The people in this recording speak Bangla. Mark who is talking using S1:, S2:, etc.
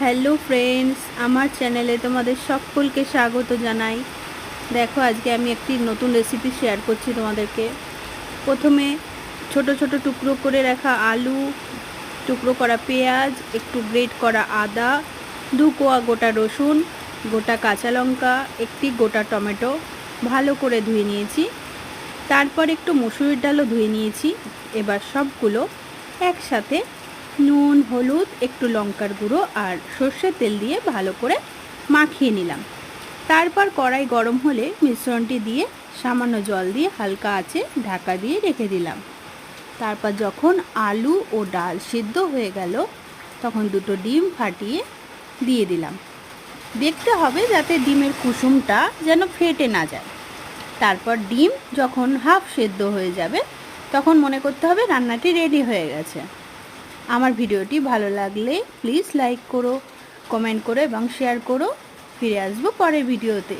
S1: হ্যালো ফ্রেন্ডস, আমার চ্যানেলে তোমাদের সকলকে স্বাগত জানাই। দেখো, আজকে আমি একটি নতুন রেসিপি শেয়ার করছি তোমাদেরকে। প্রথমে ছোট ছোট টুকরো করে রাখা আলু, টুকরো করা পেঁয়াজ, একটু গ্রেট করা আদা, 2 কোয়া গোটা রসুন, গোটা কাঁচা লঙ্কা, একটি গোটা টমেটো ভালো করে ধুয়ে নিয়েছি। তারপর একটু মসুরির ডালও ধুয়ে নিয়েছি। এবার সবগুলো একসাথে নুন, হলুদ, একটু লঙ্কার গুঁড়ো আর সর্ষের তেল দিয়ে ভালো করে মাখিয়ে নিলাম। তারপর কড়াই গরম হলে মিশ্রণটি দিয়ে সামান্য জল দিয়ে হালকা আঁচে ঢাকা দিয়ে রেখে দিলাম। তারপর যখন আলু ও ডাল সিদ্ধ হয়ে গেল তখন 2টো ডিম ফাটিয়ে দিয়ে দিলাম। দেখতে হবে যাতে ডিমের কুসুমটা যেন ফেটে না যায়। তারপর ডিম যখন হাফ সেদ্ধ হয়ে যাবে তখন মনে করতে হবে রান্নাটি রেডি হয়ে গেছে। আমার ভিডিওটি ভালো লাগলে প্লিজ লাইক করো, কমেন্ট করো এবং শেয়ার করো। ফিরে আসবো পরের ভিডিওতে।